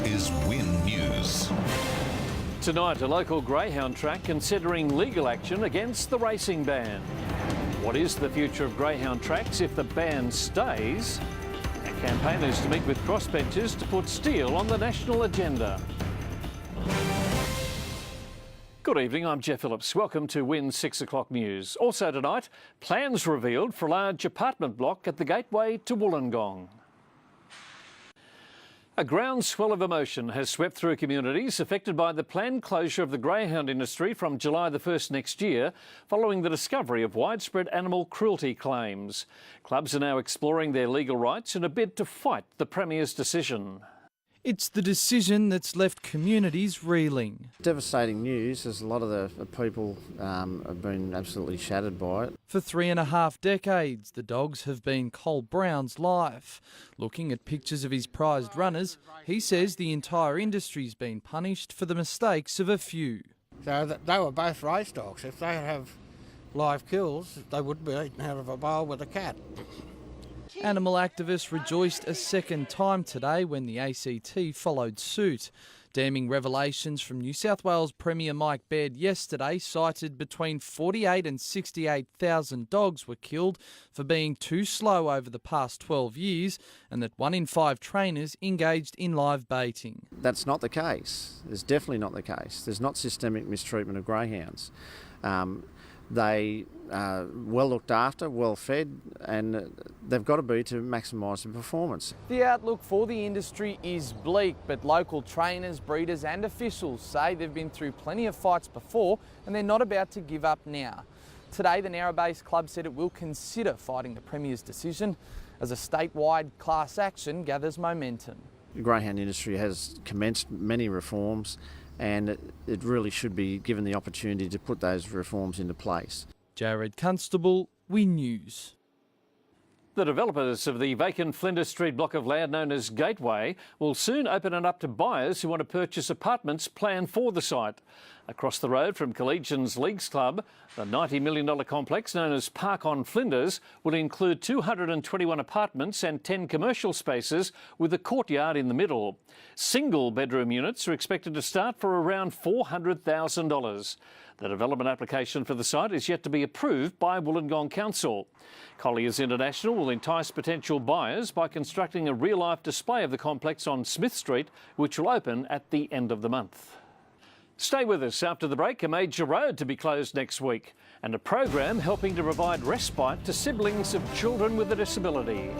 is Win News. Tonight, a local greyhound track considering legal action against the racing ban. What is the future of greyhound tracks if the ban stays? And campaigners to meet with crossbenchers to put steel on the national agenda. Good evening, I'm Jeff Phillips. Welcome to Win 6 o'clock news. Also tonight, plans revealed for a large apartment block at the gateway to Wollongong. A groundswell of emotion has swept through communities affected by the planned closure of the greyhound industry from July the 1st next year, following the discovery of widespread animal cruelty claims. Clubs are now exploring their legal rights in a bid to fight the Premier's decision. It's the decision that's left communities reeling. Devastating news, as a lot of the people have been absolutely shattered by it. For 3.5 decades, the dogs have been Cole Brown's life. Looking at pictures of his prized runners, he says the entire industry's been punished for the mistakes of a few. So they were both race dogs. If they have live kills, they would be eaten out of a bowl with a cat. Animal activists rejoiced a second time today when the ACT followed suit. Damning revelations from New South Wales Premier Mike Baird yesterday cited between 48 and 68,000 dogs were killed for being too slow over the past 12 years, and that 1 in 5 trainers engaged in live baiting. That's not the case. It's definitely not the case. There's not systemic mistreatment of greyhounds. They are well looked after, well fed, and they've got to be to maximise their performance. The outlook for the industry is bleak, but local trainers, breeders and officials say they've been through plenty of fights before and they're not about to give up now. Today, the Narrabase Club said it will consider fighting the Premier's decision as a statewide class action gathers momentum. The greyhound industry has commenced many reforms, and it really should be given the opportunity to put those reforms into place. Jared Constable, Win News. The developers of the vacant Flinders Street block of land known as Gateway will soon open it up to buyers who want to purchase apartments planned for the site. Across the road from Collegians Leagues Club, the $90 million complex known as Park on Flinders will include 221 apartments and 10 commercial spaces with a courtyard in the middle. Single bedroom units are expected to start for around $400,000. The development application for the site is yet to be approved by Wollongong Council. Colliers International will entice potential buyers by constructing a real-life display of the complex on Smith Street, which will open at the end of the month. Stay with us. After the break, a major road to be closed next week and a program helping to provide respite to siblings of children with a disability.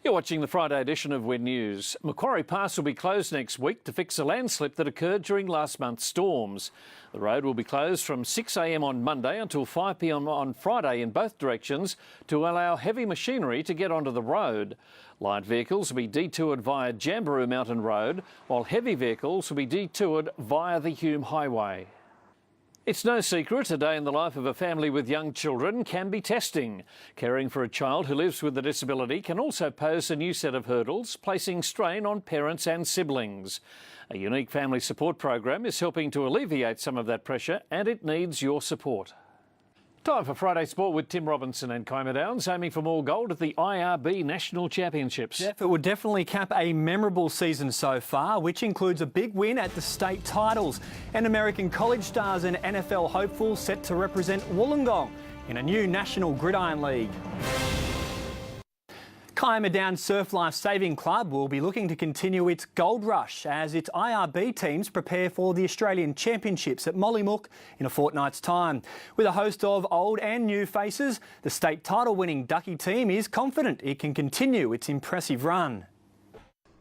You're watching the Friday edition of Win News. Macquarie Pass will be closed next week to fix a landslip that occurred during last month's storms. The road will be closed from 6 a.m. on Monday until 5 p.m. on Friday in both directions to allow heavy machinery to get onto the road. Light vehicles will be detoured via Jamberoo Mountain Road, while heavy vehicles will be detoured via the Hume Highway. It's no secret a day in the life of a family with young children can be testing. Caring for a child who lives with a disability can also pose a new set of hurdles, placing strain on parents and siblings. A unique family support program is helping to alleviate some of that pressure, and it needs your support. Time for Friday Sport with Tim Robinson and Kymer Downs, aiming for more gold at the IRB National Championships. Jeff, it would definitely cap a memorable season so far, which includes a big win at the state titles and American college stars and NFL hopefuls set to represent Wollongong in a new National Gridiron League. Kymer Downs Surf Life Saving Club will be looking to continue its gold rush as its IRB teams prepare for the Australian Championships at Mollymook in a fortnight's time. With a host of old and new faces, the state title-winning Ducky team is confident it can continue its impressive run.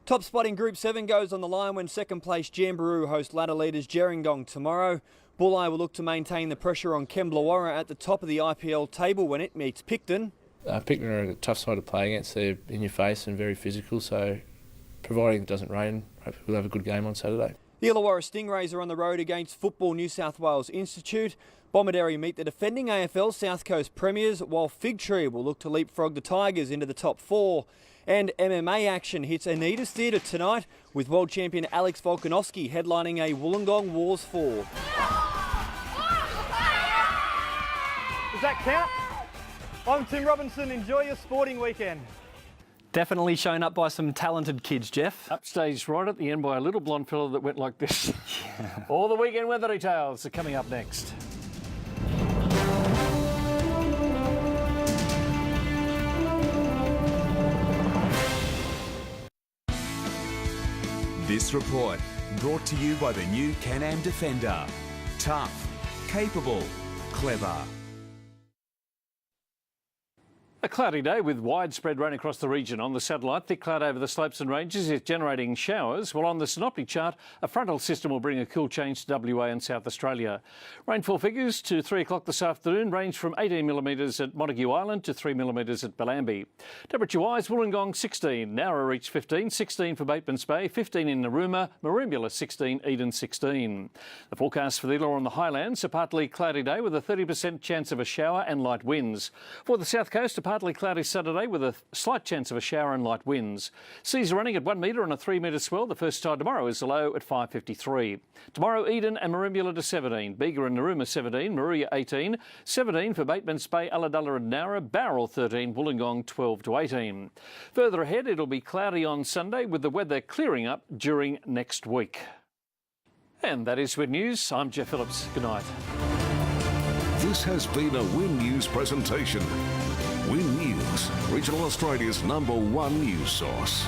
Top spot in Group 7 goes on the line when second place Jamberoo host ladder leaders Gerringong tomorrow. Bulleye will look to maintain the pressure on Kemblawarra at the top of the IPL table when it meets Picton. Picton are a tough side to play against. They're in your face and very physical, so providing it doesn't rain, hopefully we'll have a good game on Saturday. The Illawarra Stingrays are on the road against Football New South Wales Institute. Bomaderry meet the defending AFL South Coast Premiers, while Fig Tree will look to leapfrog the Tigers into the top 4. And MMA action hits Anita's Theatre tonight with world champion Alex Volkanovski headlining a Wollongong Wars 4. Does that count? I'm Tim Robinson. Enjoy your sporting weekend. Definitely shown up by some talented kids, Jeff. Upstaged right at the end by a little blonde fella that went like this. All the weekend weather details are coming up next. This report brought to you by the new Can-Am Defender. Tough, capable, clever. A cloudy day with widespread rain across the region. On the satellite, thick cloud over the slopes and ranges is generating showers, while on the synoptic chart, a frontal system will bring a cool change to WA and South Australia. Rainfall figures to 3 o'clock this afternoon range from 18 millimetres at Montague Island to 3 millimetres at Bellambi. Temperature-wise, Wollongong 16, Nowra reached 15, 16 for Bateman's Bay, 15 in Narooma, Merimbula 16, Eden 16. The forecast for the Illawarra on the Highlands, a partly cloudy day with a 30% chance of a shower and light winds. For the south coast, a partly cloudy Saturday with a slight chance of a shower and light winds. Seas are running at 1 metre on a 3 metre swell. The first tide tomorrow is low at 5:53. Tomorrow, Eden and Merimbula to 17, Bega and Narooma 17, Maruya 18, 17 for Bateman's Bay, Ulladulla and Nowra, Bowral 13, Wollongong 12 to 18. Further ahead, it'll be cloudy on Sunday with the weather clearing up during next week. And that is Win News. I'm Jeff Phillips. Good night. This has been a Win News presentation. Win News, Regional Australia's #1 news source.